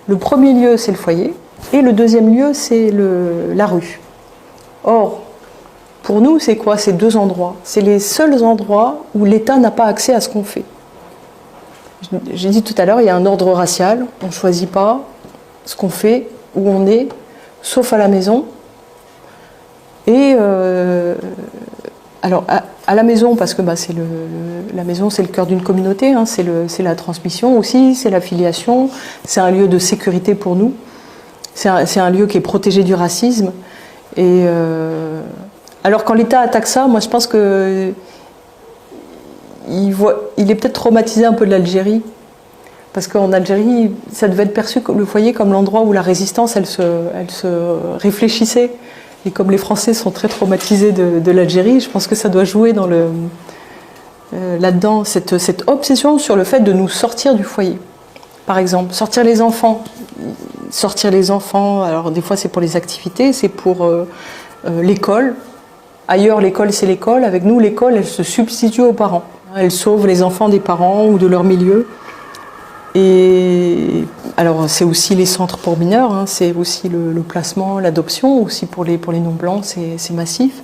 Le premier lieu, c'est le foyer, et le deuxième lieu, c'est la rue. Or, pour nous, c'est quoi ces deux endroits? C'est les seuls endroits où l'État n'a pas accès à ce qu'on fait. J'ai dit tout à l'heure, il y a un ordre racial, on ne choisit pas ce qu'on fait, où on est, sauf à la maison. Et alors, à la maison, parce que la maison, c'est le cœur d'une communauté, hein, c'est la transmission aussi, c'est la filiation, c'est un lieu de sécurité pour nous, c'est un lieu qui est protégé du racisme. Et alors, quand l'État attaque ça, moi, je pense que il est peut-être traumatisé un peu de l'Algérie. Parce qu'en Algérie, ça devait être perçu, le foyer, comme l'endroit où la résistance, elle se réfléchissait. Et comme les Français sont très traumatisés de l'Algérie, je pense que ça doit jouer dans là-dedans, cette obsession sur le fait de nous sortir du foyer. Par exemple, sortir les enfants. Sortir les enfants, alors des fois c'est pour les activités, c'est pour l'école. Ailleurs, l'école, c'est l'école. Avec nous, l'école, elle se substitue aux parents. Elle sauve les enfants des parents ou de leur milieu. Et alors, c'est aussi les centres pour mineurs, hein, c'est aussi le placement, l'adoption, aussi pour les non-blancs, c'est massif.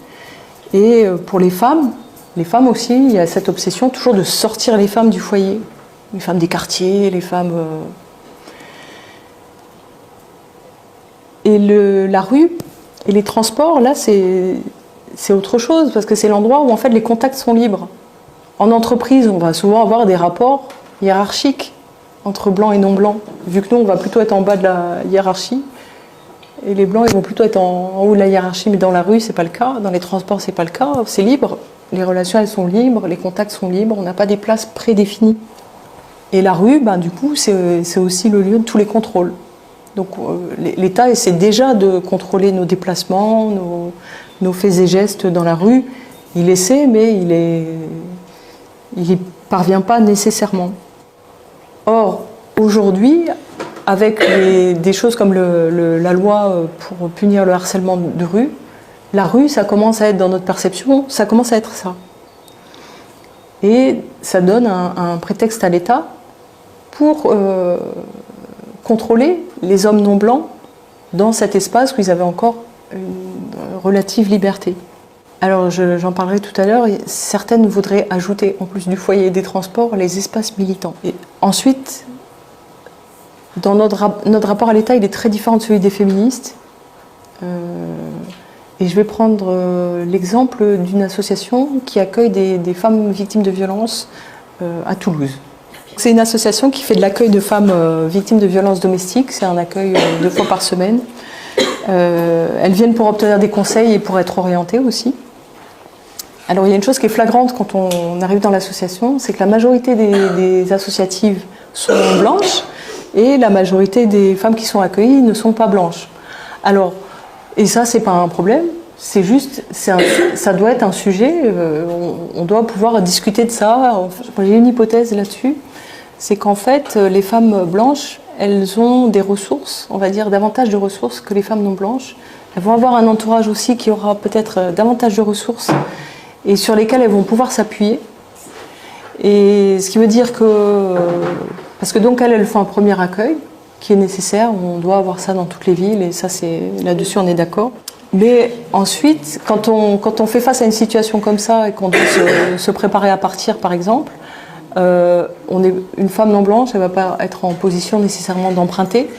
Et pour les femmes aussi, il y a cette obsession toujours de sortir les femmes du foyer. Les femmes des quartiers, les femmes... Et la rue et les transports, là, c'est autre chose, parce que c'est l'endroit où en fait les contacts sont libres. En entreprise, on va souvent avoir des rapports hiérarchiques entre blancs et non-blancs, vu que nous, on va plutôt être en bas de la hiérarchie, et les blancs, ils vont plutôt être en haut de la hiérarchie, mais dans la rue, c'est pas le cas, dans les transports, c'est pas le cas, c'est libre, les relations, elles sont libres, les contacts sont libres, on n'a pas des places prédéfinies. Et la rue, du coup, c'est aussi le lieu de tous les contrôles. Donc l'État essaie déjà de contrôler nos déplacements, nos faits et gestes dans la rue. Il essaie, mais il n'y parvient pas nécessairement. Or, aujourd'hui, avec des choses comme la loi pour punir le harcèlement de rue, la rue, ça commence à être dans notre perception, ça commence à être ça. Et ça donne un prétexte à l'État pour contrôler les hommes non blancs dans cet espace où ils avaient encore une relative liberté. Alors j'en parlerai tout à l'heure, certaines voudraient ajouter, en plus du foyer et des transports, les espaces militants. Et ensuite, dans notre rapport à l'État, il est très différent de celui des féministes. Et je vais prendre l'exemple d'une association qui accueille des femmes victimes de violences à Toulouse. C'est une association qui fait de l'accueil de femmes victimes de violences domestiques. C'est un accueil 2 fois par semaine. Elles viennent pour obtenir des conseils et pour être orientées aussi. Alors il y a une chose qui est flagrante quand on arrive dans l'association, c'est que la majorité des associatives sont blanches et la majorité des femmes qui sont accueillies ne sont pas blanches. Alors, et ça c'est pas un problème, c'est juste, ça doit être un sujet, on doit pouvoir discuter de ça. J'ai une hypothèse là-dessus, c'est qu'en fait les femmes blanches, elles ont des ressources, on va dire davantage de ressources que les femmes non blanches. Elles vont avoir un entourage aussi qui aura peut-être davantage de ressources et sur lesquelles elles vont pouvoir s'appuyer. Et ce qui veut dire que, parce que donc elles font un premier accueil qui est nécessaire, on doit avoir ça dans toutes les villes et ça là-dessus on est d'accord. Mais ensuite, quand on fait face à une situation comme ça et qu'on doit se préparer à partir par exemple, une femme non blanche, elle ne va pas être en position nécessairement d'emprunter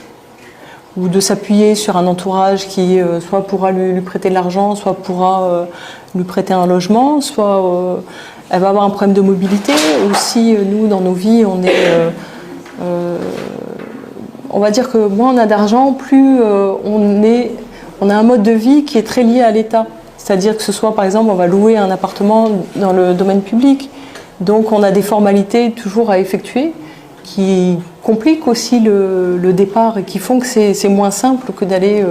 ou de s'appuyer sur un entourage qui soit pourra lui prêter de l'argent, soit pourra lui prêter un logement, soit elle va avoir un problème de mobilité. Aussi, nous, dans nos vies, on va dire que moins on a d'argent, plus on a un mode de vie qui est très lié à l'État. C'est-à-dire que ce soit, par exemple, on va louer un appartement dans le domaine public, donc on a des formalités toujours à effectuer qui compliquent aussi le départ et qui font que c'est moins simple que d'aller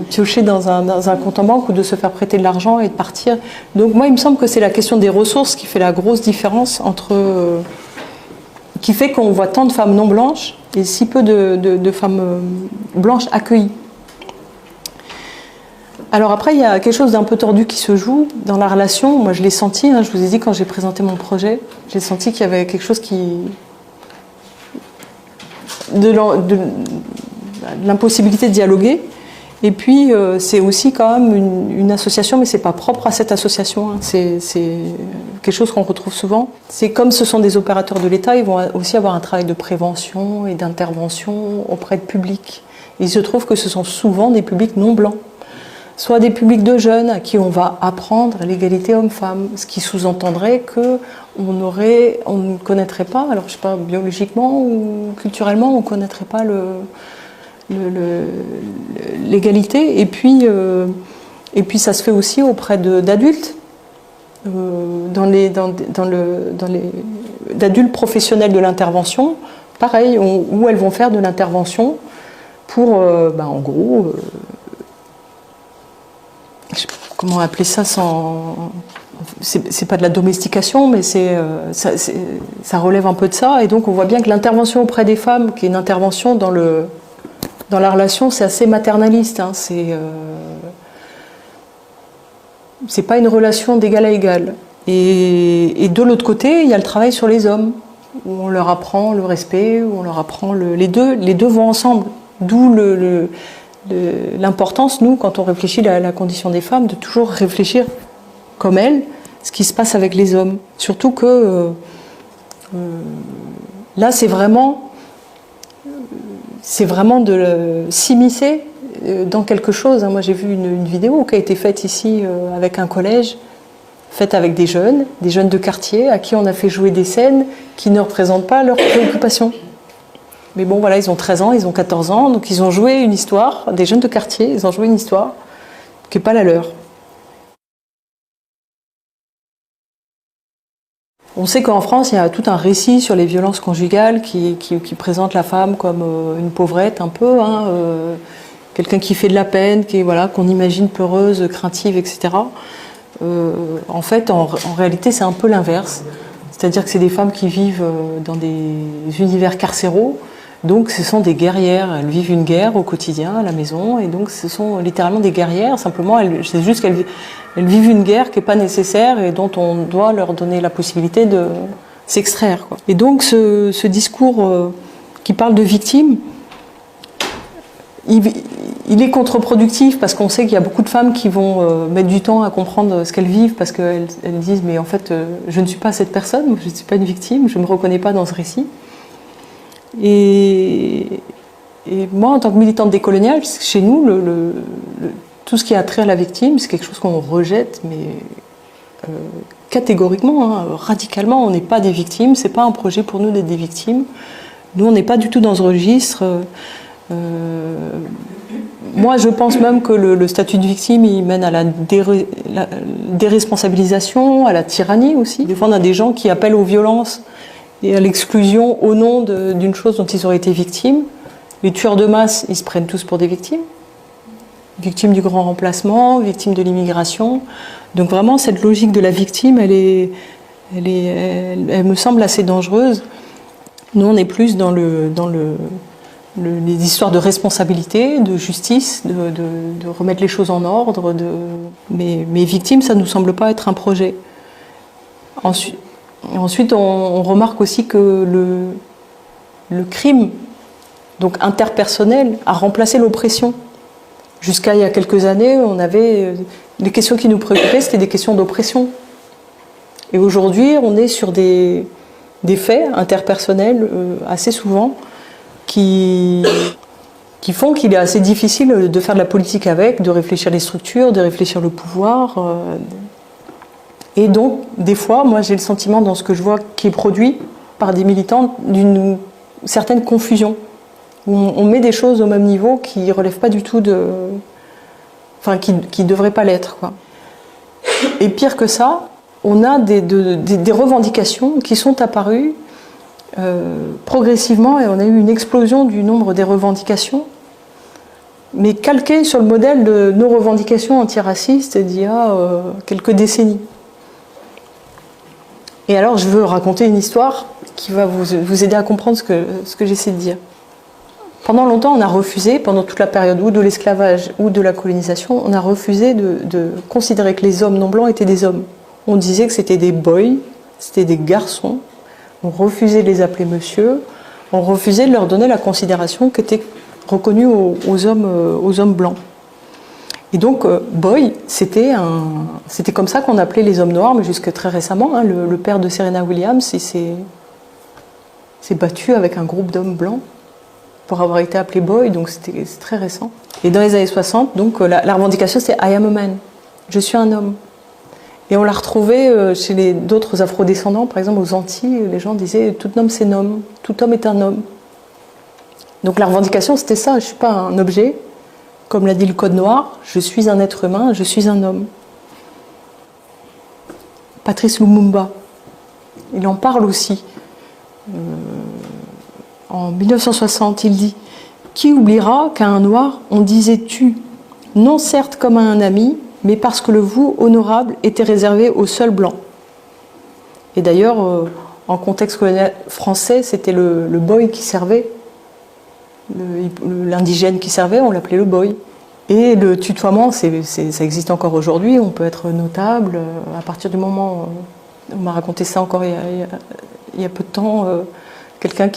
piocher dans un compte en banque ou de se faire prêter de l'argent et de partir. Donc moi, il me semble que c'est la question des ressources qui fait la grosse différence qui fait qu'on voit tant de femmes non blanches et si peu de femmes blanches accueillies. Alors après, il y a quelque chose d'un peu tordu qui se joue dans la relation. Moi, je l'ai senti, je vous ai dit quand j'ai présenté mon projet, j'ai senti qu'il y avait quelque chose qui... de l'impossibilité de dialoguer. Et puis, c'est aussi quand même une association, mais c'est pas propre à cette association, hein. C'est quelque chose qu'on retrouve souvent. C'est comme ce sont des opérateurs de l'État, ils vont aussi avoir un travail de prévention et d'intervention auprès de publics. Il se trouve que ce sont souvent des publics non blancs, soit des publics de jeunes à qui on va apprendre l'égalité homme-femme, ce qui sous-entendrait qu'on ne connaîtrait pas, alors je sais pas, biologiquement ou culturellement, on ne connaîtrait pas l'égalité. Et puis ça se fait aussi auprès d'adultes, d'adultes professionnels de l'intervention, pareil, où elles vont faire de l'intervention pour, en gros, je sais pas comment appeler ça sans... C'est pas de la domestication, mais ça relève un peu de ça. Et donc on voit bien que l'intervention auprès des femmes, qui est une intervention dans la relation, c'est assez maternaliste, hein. C'est pas une relation d'égal à égal. Et de l'autre côté, il y a le travail sur les hommes, où on leur apprend le respect, où on leur apprend les deux vont ensemble. D'où l'importance, nous, quand on réfléchit à la condition des femmes, de toujours réfléchir comme elles, ce qui se passe avec les hommes. Surtout que là, c'est vraiment de s'immiscer dans quelque chose. Moi, j'ai vu une vidéo qui a été faite ici avec un collège, faite avec des jeunes de quartier, à qui on a fait jouer des scènes qui ne représentent pas leurs préoccupations. Mais bon, voilà, ils ont 13 ans, ils ont 14 ans, donc ils ont joué une histoire, des jeunes de quartier, ils ont joué une histoire qui n'est pas la leur. On sait qu'en France, il y a tout un récit sur les violences conjugales qui présente la femme comme une pauvrette un peu, hein, quelqu'un qui fait de la peine, qu'on imagine peureuse, craintive, etc. En fait, en réalité, c'est un peu l'inverse. C'est-à-dire que c'est des femmes qui vivent dans des univers carcéraux, donc ce sont des guerrières. Elles vivent une guerre au quotidien, à la maison, et donc ce sont littéralement des guerrières. Simplement, c'est juste qu'elles vivent une guerre qui n'est pas nécessaire et dont on doit leur donner la possibilité de s'extraire, quoi. Et donc ce discours qui parle de victimes, il est contre-productif parce qu'on sait qu'il y a beaucoup de femmes qui vont mettre du temps à comprendre ce qu'elles vivent parce qu'elles disent mais en fait je ne suis pas cette personne, je ne suis pas une victime, je ne me reconnais pas dans ce récit. Et moi en tant que militante décoloniale, chez nous tout ce qui a trait à la victime c'est quelque chose qu'on rejette mais catégoriquement, hein, radicalement. On n'est pas des victimes, c'est pas un projet pour nous d'être des victimes. Nous on n'est pas du tout dans ce registre. Moi, je pense même que le statut de victime, il mène à la déresponsabilisation, à la tyrannie aussi. Des fois, on a des gens qui appellent aux violences et à l'exclusion au nom d'une chose dont ils auraient été victimes. Les tueurs de masse, ils se prennent tous pour des victimes. Victimes du grand remplacement, victimes de l'immigration. Donc vraiment, cette logique de la victime, elle me semble assez dangereuse. Nous, on est plus dans les histoires de responsabilité, de justice, de remettre les choses en ordre. Mais victime, ça ne nous semble pas être un projet. Ensuite, on remarque aussi que le crime, donc interpersonnel, a remplacé l'oppression. Jusqu'à il y a quelques années, on avait les questions qui nous préoccupaient, c'était des questions d'oppression. Et aujourd'hui, on est sur des faits interpersonnels assez souvent qui font qu'il est assez difficile de faire de la politique avec, de réfléchir les structures, de réfléchir le pouvoir. Et donc, des fois, moi j'ai le sentiment dans ce que je vois qui est produit par des militants d'une certaine confusion. Où on met des choses au même niveau qui ne relèvent pas du tout enfin, qui ne devraient pas l'être, quoi. Et pire que ça, on a des revendications qui sont apparues progressivement et on a eu une explosion du nombre des revendications, mais calquées sur le modèle de nos revendications antiracistes d'il y a quelques décennies. Et alors je veux raconter une histoire qui va vous aider à comprendre ce que j'essaie de dire. Pendant longtemps, on a refusé, pendant toute la période ou de l'esclavage ou de la colonisation, on a refusé de considérer que les hommes non blancs étaient des hommes. On disait que c'était des boys, c'était des garçons. On refusait de les appeler monsieur, on refusait de leur donner la considération qui était reconnue aux hommes blancs. Et donc, Boy, c'était comme ça qu'on appelait les hommes noirs, mais jusque très récemment, hein, le père de Serena Williams, il s'est battu avec un groupe d'hommes blancs pour avoir été appelé Boy, donc c'est très récent. Et dans les années 60, donc, la revendication, c'est I am a man, je suis un homme. Et on l'a retrouvé chez d'autres afrodescendants, par exemple aux Antilles, les gens disaient tout homme c'est un homme, tout homme est un homme. Donc la revendication c'était ça, je ne suis pas un objet, comme l'a dit le Code noir, je suis un être humain, je suis un homme. Patrice Lumumba, il en parle aussi. En 1960, il dit « Qui oubliera qu'à un noir on disait tu, non certes comme à un ami, mais parce que le vous honorable était réservé aux seuls blancs. » Et d'ailleurs, en contexte colonial français, c'était le boy qui servait, l'indigène qui servait, on l'appelait le boy. Et le tutoiement, ça existe encore aujourd'hui, on peut être notable à partir du moment, on m'a raconté ça encore il y a peu de temps, quelqu'un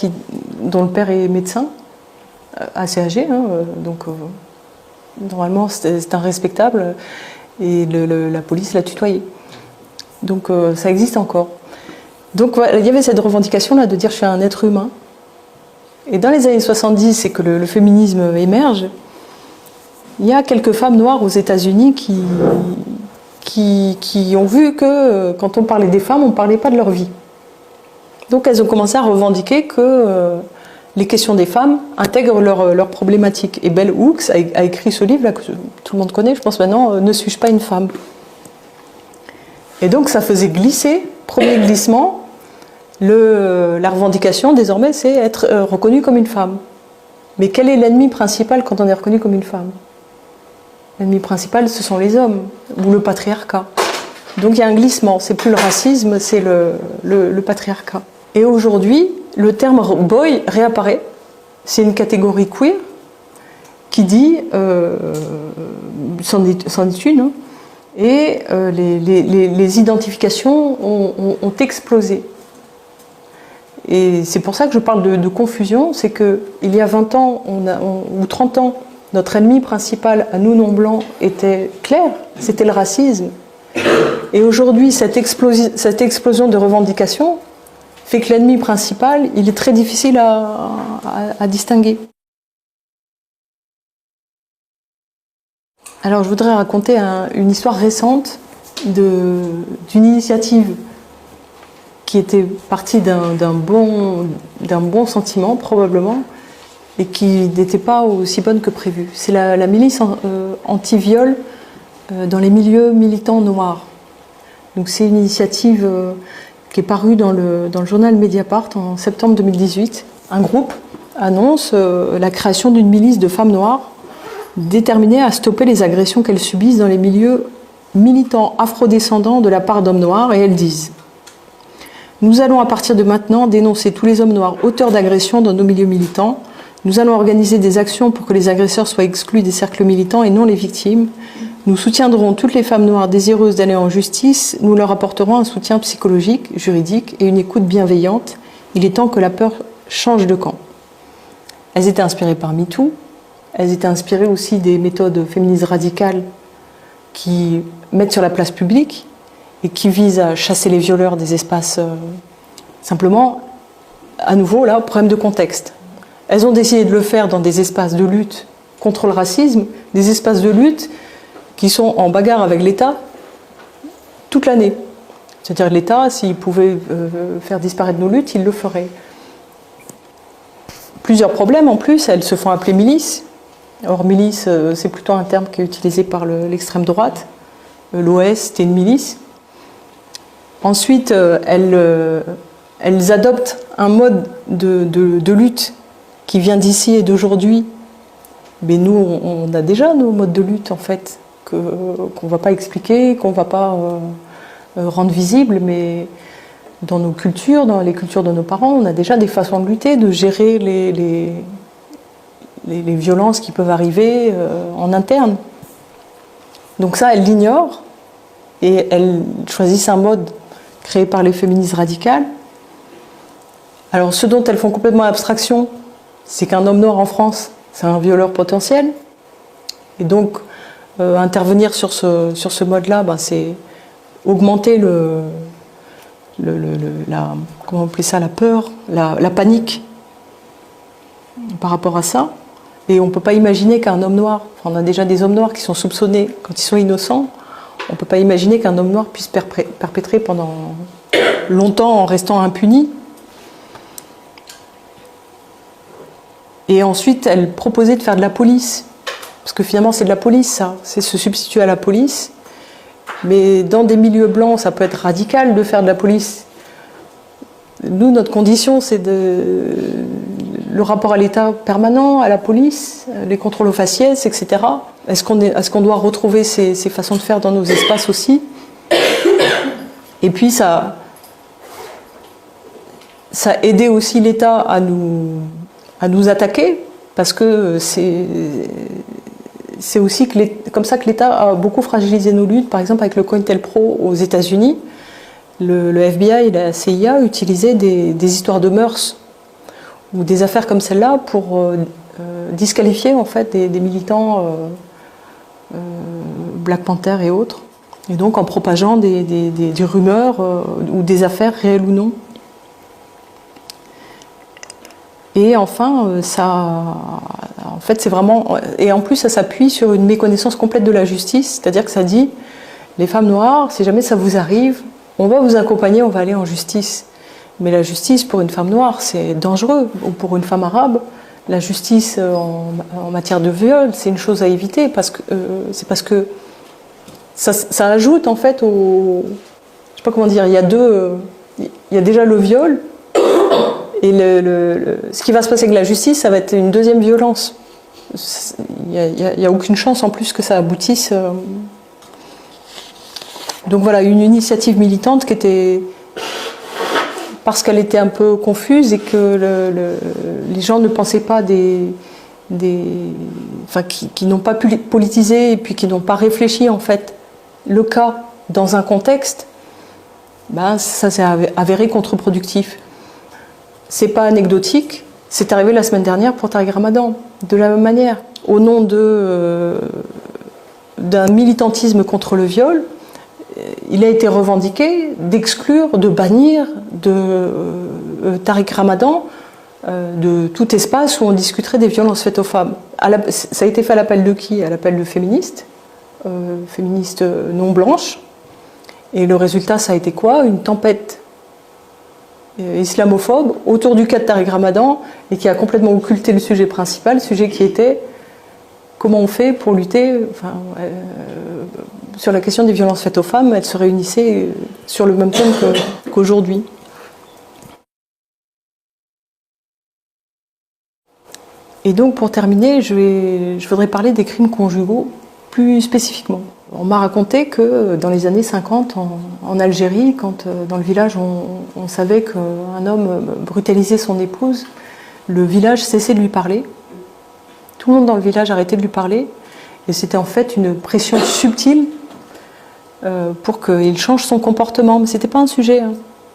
dont le père est médecin, assez âgé, hein, donc normalement c'est un respectable, et la police l'a tutoyé. Donc ça existe encore. Donc voilà, il y avait cette revendication-là de dire je suis un être humain. Et dans les années 70, c'est que le féminisme émerge. Il y a quelques femmes noires aux États-Unis qui ont vu que quand on parlait des femmes, on ne parlait pas de leur vie. Donc elles ont commencé à revendiquer que les questions des femmes intègrent leurs problématiques. Et Bell Hooks a écrit ce livre là, que tout le monde connaît, je pense maintenant, Ne suis-je pas une femme? Et donc ça faisait glisser, premier glissement, la revendication désormais c'est être reconnu comme une femme. Mais quel est l'ennemi principal quand on est reconnu comme une femme? L'ennemi principal ce sont les hommes, ou le patriarcat. Donc il y a un glissement, c'est plus le racisme, c'est le patriarcat. Et aujourd'hui, le terme boy réapparaît. C'est une catégorie queer qui dit, c'en est une, hein, et les identifications ont explosé. Et c'est pour ça que je parle de confusion, c'est qu'il y a 20 ans ou 30 ans, notre ennemi principal à nous non-blancs était clair, c'était le racisme. Et aujourd'hui, cette explosion de revendications fait que l'ennemi principal, il est très difficile à distinguer. Alors je voudrais raconter une histoire récente d'une initiative qui était partie d'un bon sentiment, probablement, et qui n'était pas aussi bonne que prévu. C'est la milice anti-viol dans les milieux militants noirs. Donc c'est une initiative qui est parue dans le journal Mediapart en septembre 2018. Un groupe annonce la création d'une milice de femmes noires déterminées à stopper les agressions qu'elles subissent dans les milieux militants afrodescendants de la part d'hommes noirs, et elles disent: nous allons à partir de maintenant dénoncer tous les hommes noirs auteurs d'agressions dans nos milieux militants. Nous allons organiser des actions pour que les agresseurs soient exclus des cercles militants et non les victimes. Nous soutiendrons toutes les femmes noires désireuses d'aller en justice. Nous leur apporterons un soutien psychologique, juridique et une écoute bienveillante. Il est temps que la peur change de camp. Elles étaient inspirées par MeToo. Elles étaient inspirées aussi des méthodes féministes radicales qui mettent sur la place publique et qui visent à chasser les violeurs des espaces. Simplement, à nouveau, là, problème de contexte. Elles ont décidé de le faire dans des espaces de lutte contre le racisme, des espaces de lutte qui sont en bagarre avec l'État toute l'année. C'est-à-dire l'État, s'il pouvait faire disparaître nos luttes, il le ferait. Plusieurs problèmes en plus, elles se font appeler milices. Or, milice, c'est plutôt un terme qui est utilisé par l'extrême droite. L'OS, c'était une milice. Ensuite, elles adoptent un mode de lutte qui vient d'ici et d'aujourd'hui. Mais nous, on a déjà nos modes de lutte, en fait, qu'on ne va pas expliquer, qu'on ne va pas rendre visibles, mais dans nos cultures, dans les cultures de nos parents, on a déjà des façons de lutter, de gérer les violences qui peuvent arriver en interne. Donc ça, elles l'ignorent, et elles choisissent un mode créé par les féministes radicales. Alors ce dont elles font complètement abstraction, c'est qu'un homme noir en France, c'est un violeur potentiel. Et donc intervenir sur ce mode-là, c'est augmenter comment on appelle ça, la peur, la panique par rapport à ça. Et on ne peut pas imaginer qu'un homme noir, on a déjà des hommes noirs qui sont soupçonnés quand ils sont innocents, on ne peut pas imaginer qu'un homme noir puisse perpétrer pendant longtemps en restant impuni. Et ensuite, elle proposait de faire de la police. Parce que finalement, c'est de la police, ça. C'est se substituer à la police. Mais dans des milieux blancs, ça peut être radical de faire de la police. Nous, notre condition, c'est le rapport à l'État permanent, à la police, les contrôles aux faciès, etc. Est-ce qu'on doit retrouver ces façons de faire dans nos espaces aussi? Et puis, ça aidait aussi l'État à nous attaquer, parce que c'est aussi comme ça que l'État a beaucoup fragilisé nos luttes, par exemple avec le COINTELPRO aux États-Unis. Le FBI et la CIA utilisaient des histoires de mœurs ou des affaires comme celle-là pour disqualifier en fait des militants Black Panther et autres, et donc en propageant des rumeurs ou des affaires réelles ou non. Et enfin, en fait, c'est vraiment... Et en plus, ça s'appuie sur une méconnaissance complète de la justice, c'est-à-dire que ça dit, les femmes noires, si jamais ça vous arrive, on va vous accompagner, on va aller en justice. Mais la justice, pour une femme noire, c'est dangereux. Ou pour une femme arabe, la justice en matière de viol, c'est une chose à éviter, parce que ça ajoute, en fait, je sais pas comment dire, il y a déjà le viol, et ce qui va se passer avec la justice, ça va être une deuxième violence. Il n'y a aucune chance en plus que ça aboutisse. Donc voilà, une initiative militante qui était... Parce qu'elle était un peu confuse et que les gens ne pensaient pas qui n'ont pas pu politiser et puis qui n'ont pas réfléchi en fait le cas dans un contexte, ça s'est avéré contre-productif. C'est pas anecdotique, c'est arrivé la semaine dernière pour Tariq Ramadan, de la même manière. Au nom d'un militantisme contre le viol, il a été revendiqué d'exclure, de bannir Tariq Ramadan de tout espace où on discuterait des violences faites aux femmes. Ça a été fait à l'appel de qui? À l'appel de féministes non blanches. Et le résultat, ça a été quoi? Une tempête islamophobe autour du cas de Tariq Ramadan, et qui a complètement occulté le sujet principal, le sujet qui était comment on fait pour lutter sur la question des violences faites aux femmes. Elles se réunissaient sur le même thème qu'aujourd'hui. Et donc pour terminer, je voudrais parler des crimes conjugaux plus spécifiquement. On m'a raconté que dans les années 50, en Algérie, quand dans le village on savait qu'un homme brutalisait son épouse, le village cessait de lui parler. Tout le monde dans le village arrêtait de lui parler. Et c'était en fait une pression subtile pour qu'il change son comportement. Mais ce n'était pas un sujet, hein.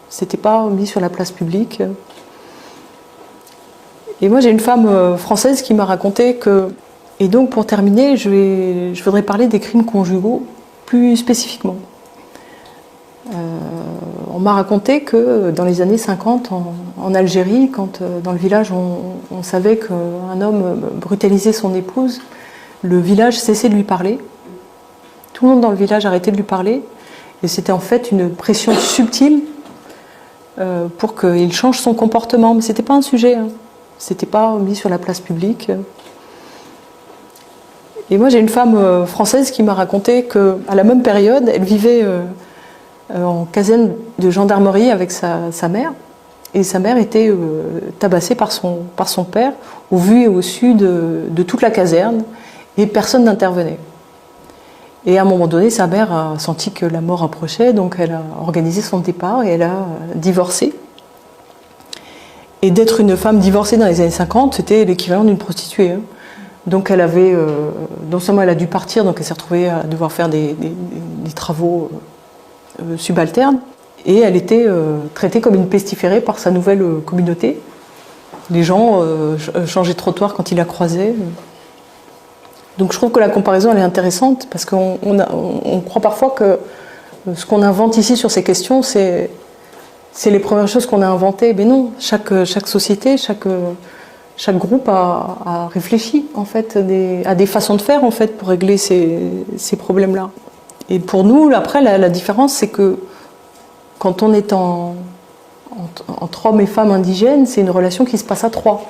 C'était pas mis sur la place publique. Et moi j'ai une femme française qui m'a raconté que... Et donc pour terminer, je voudrais parler des crimes conjugaux plus spécifiquement. On m'a raconté que dans les années 50, en Algérie, quand dans le village on savait qu'un homme brutalisait son épouse, le village cessait de lui parler. Tout le monde dans le village arrêtait de lui parler. Et c'était en fait une pression subtile pour qu'il change son comportement. Mais ce n'était pas un sujet, hein. C'était pas mis sur la place publique. Et moi j'ai une femme française qui m'a raconté qu'à la même période, elle vivait en caserne de gendarmerie avec sa mère. Et sa mère était tabassée par son père, au vu et au su de toute la caserne, et personne n'intervenait. Et à un moment donné, sa mère a senti que la mort approchait, donc elle a organisé son départ et elle a divorcé. Et d'être une femme divorcée dans les années 50, c'était l'équivalent d'une prostituée, hein. Donc elle avait, non seulement elle a dû partir, donc elle s'est retrouvée à devoir faire des travaux subalternes. Et elle était traitée comme une pestiférée par sa nouvelle communauté. Les gens changeaient de trottoir quand ils la croisaient. Donc je trouve que la comparaison elle est intéressante parce qu'on croit parfois que ce qu'on invente ici sur ces questions, c'est les premières choses qu'on a inventées. Mais non, chaque société, chaque groupe a réfléchi en fait, à des façons de faire en fait, pour régler ces problèmes-là. Et pour nous, après, la différence, c'est que quand on est entre hommes et femmes indigènes, c'est une relation qui se passe à trois.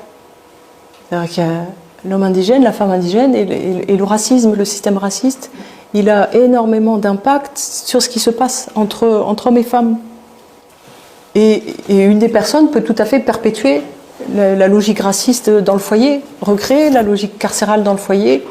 C'est-à-dire qu'il y a l'homme indigène, la femme indigène et le racisme, le système raciste, il a énormément d'impact sur ce qui se passe entre hommes et femmes. Et une des personnes peut tout à fait perpétuer la logique raciste dans le foyer, recréer la logique carcérale dans le foyer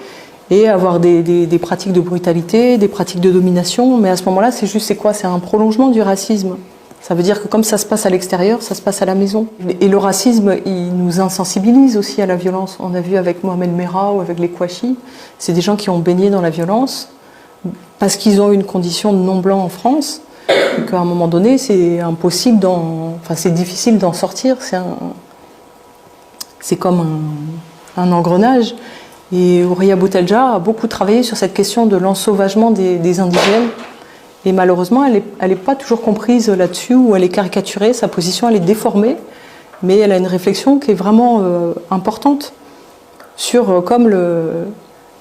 et avoir des pratiques de brutalité, des pratiques de domination. Mais à ce moment-là, c'est quoi? C'est un prolongement du racisme. Ça veut dire que comme ça se passe à l'extérieur, ça se passe à la maison. Et le racisme, il nous insensibilise aussi à la violence. On a vu avec Mohamed Merah ou avec les Kouachi, c'est des gens qui ont baigné dans la violence parce qu'ils ont une condition de non-blanc en France, et qu'à un moment donné, c'est impossible c'est difficile d'en sortir. C'est comme un engrenage. Et Houriya Boutelja a beaucoup travaillé sur cette question de l'ensauvagement des indigènes. Et malheureusement, elle n'est pas toujours comprise là-dessus, ou elle est caricaturée, sa position elle est déformée, mais elle a une réflexion qui est vraiment importante sur comme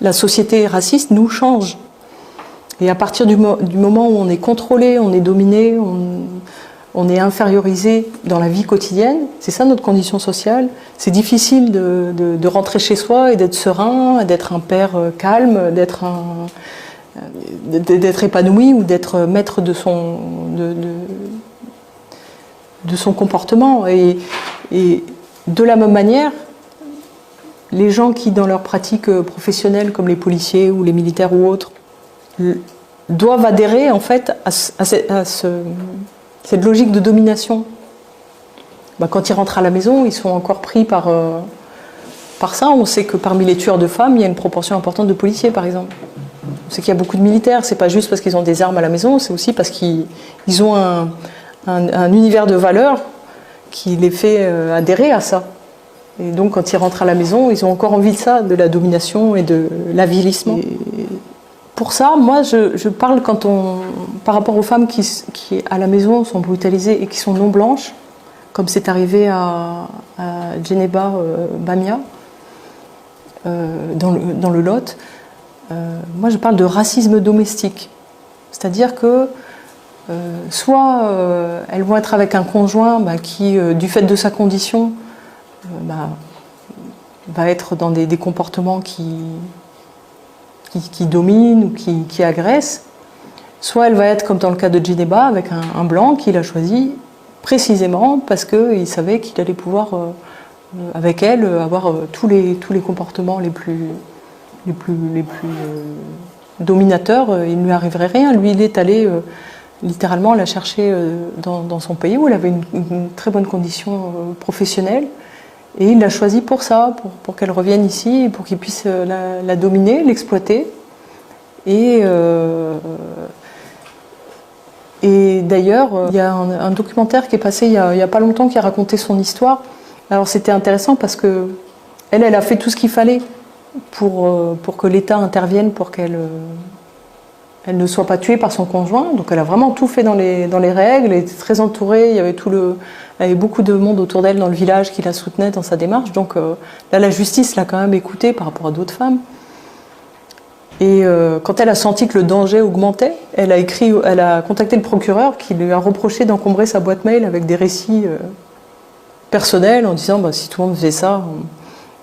la société raciste nous change. Et à partir du moment où on est contrôlé, on est dominé, on est infériorisé dans la vie quotidienne, c'est ça notre condition sociale, c'est difficile de rentrer chez soi et d'être serein, d'être un père calme, d'être épanoui ou d'être maître de son comportement. Et de la même manière, les gens qui, dans leur pratique professionnelle, comme les policiers ou les militaires ou autres, doivent adhérer en fait à cette logique de domination. Quand ils rentrent à la maison, ils sont encore pris par ça. On sait que parmi les tueurs de femmes, il y a une proportion importante de policiers, par exemple. On sait qu'il y a beaucoup de militaires. C'est pas juste parce qu'ils ont des armes à la maison, c'est aussi parce qu'ils ont un univers de valeurs qui les fait adhérer à ça. Et donc, quand ils rentrent à la maison, ils ont encore envie de ça, de la domination et de l'avilissement. Pour ça, moi, je parle par rapport aux femmes qui, à la maison, sont brutalisées et qui sont non blanches, comme c'est arrivé à Djeneba Bamia, dans le Lot. Moi, je parle de racisme domestique. C'est-à-dire que soit elles vont être avec un conjoint qui, du fait de sa condition, va être dans des comportements qui dominent ou qui agressent, soit elle va être comme dans le cas de Djeneba avec un blanc qu'il a choisi précisément parce qu'il savait qu'il allait pouvoir avec elle avoir tous les comportements les plus dominateurs. Il ne lui arriverait rien. Lui, il est allé littéralement la chercher dans son pays où elle avait une très bonne condition professionnelle. Et il l'a choisie pour ça, pour qu'elle revienne ici, pour qu'il puisse la dominer, l'exploiter. Et d'ailleurs, il y a un documentaire qui est passé il y a pas longtemps qui a raconté son histoire. Alors c'était intéressant parce que elle a fait tout ce qu'il fallait pour que l'État intervienne pour qu'elle ne soit pas tuée par son conjoint. Donc elle a vraiment tout fait dans les règles, elle était très entourée, il y avait beaucoup de monde autour d'elle dans le village qui la soutenait dans sa démarche. Donc là, la justice l'a quand même écoutée par rapport à d'autres femmes. Et quand elle a senti que le danger augmentait, elle a contacté le procureur qui lui a reproché d'encombrer sa boîte mail avec des récits personnels en disant si tout le monde faisait ça.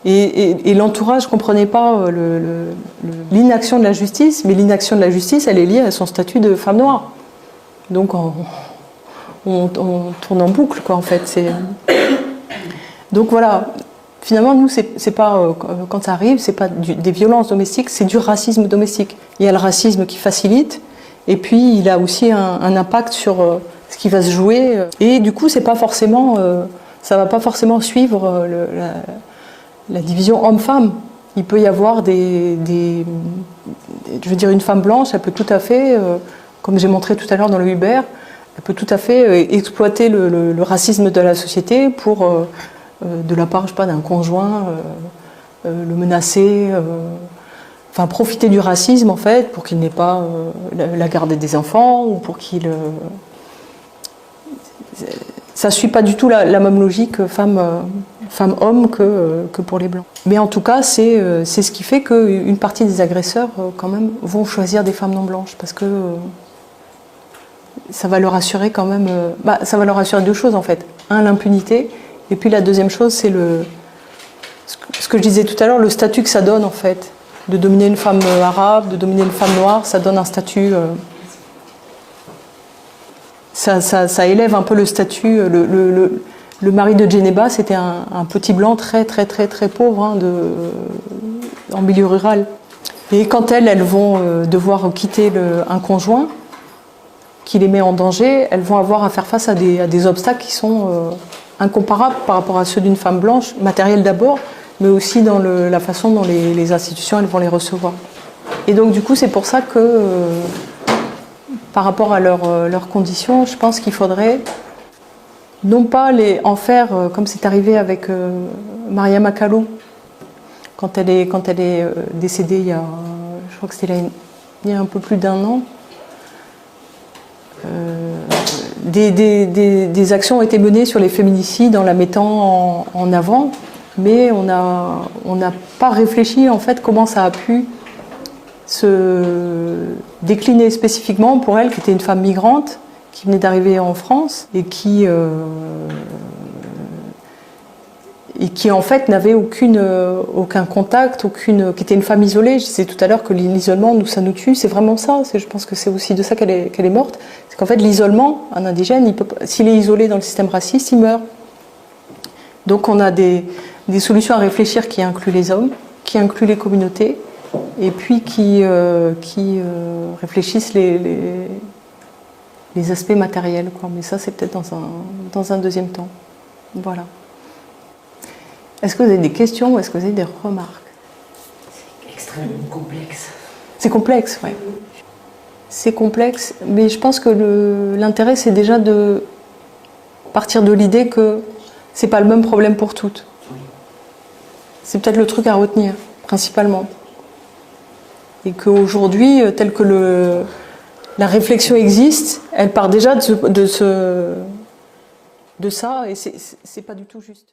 Et l'entourage ne comprenait pas l'inaction de la justice, mais l'inaction de la justice, elle est liée à son statut de femme noire. Donc on tourne en boucle, quoi, en fait. Donc voilà, finalement, nous, c'est pas, quand ça arrive, c'est pas des violences domestiques, c'est du racisme domestique. Il y a le racisme qui facilite, et puis il a aussi un impact sur ce qui va se jouer. Et du coup, c'est pas forcément, ça va pas forcément suivre la division homme-femme. Il peut y avoir je veux dire, une femme blanche, elle peut tout à fait, comme j'ai montré tout à l'heure dans le Uber, Elle peut tout à fait exploiter le racisme de la société pour, de la part, je sais pas, d'un conjoint, le menacer, enfin profiter du racisme en fait pour qu'il n'ait pas la garde des enfants ou pour qu'il ça suit pas du tout la même logique femme-homme que pour les blancs. Mais en tout cas, c'est ce qui fait qu'une partie des agresseurs quand même vont choisir des femmes non blanches parce que ça va leur assurer quand même, ça va leur assurer deux choses en fait. Un, l'impunité, et puis la deuxième chose, c'est ce que je disais tout à l'heure, le statut que ça donne en fait. De dominer une femme arabe, de dominer une femme noire, ça donne un statut. Ça élève un peu le statut. Le mari de Djeneba, c'était un petit blanc très pauvre, hein, en milieu rural. Et quand elles vont devoir quitter un conjoint qui les met en danger, elles vont avoir à faire face à des obstacles qui sont incomparables par rapport à ceux d'une femme blanche, matériels d'abord, mais aussi dans la façon dont les institutions elles vont les recevoir. Et donc du coup c'est pour ça que par rapport à leurs conditions, je pense qu'il faudrait non pas en faire comme c'est arrivé avec Maria Makalo quand elle est décédée je crois que c'était il y a un peu plus d'1 an. Des actions ont été menées sur les féminicides en la mettant en avant. Mais on n'a pas réfléchi en fait comment ça a pu se décliner spécifiquement pour elle, qui était une femme migrante, qui venait d'arriver en France et qui en fait n'avait aucun contact, qui était une femme isolée. Je disais tout à l'heure que l'isolement, ça nous tue, c'est vraiment ça. Je pense que c'est aussi de ça qu'elle est morte. C'est qu'en fait l'isolement, un indigène, s'il est isolé dans le système raciste, il meurt. Donc on a des solutions à réfléchir qui incluent les hommes, qui incluent les communautés, et puis qui réfléchissent les aspects matériels, quoi. Mais ça, c'est peut-être dans un deuxième temps. Voilà. Est-ce que vous avez des questions ou est-ce que vous avez des remarques? C'est extrêmement complexe. C'est complexe, oui. C'est complexe, mais je pense que l'intérêt, c'est déjà de partir de l'idée que c'est pas le même problème pour toutes. C'est peut-être le truc à retenir, principalement. Et qu'aujourd'hui, tel que la réflexion existe, elle part déjà de ça, et c'est pas du tout juste.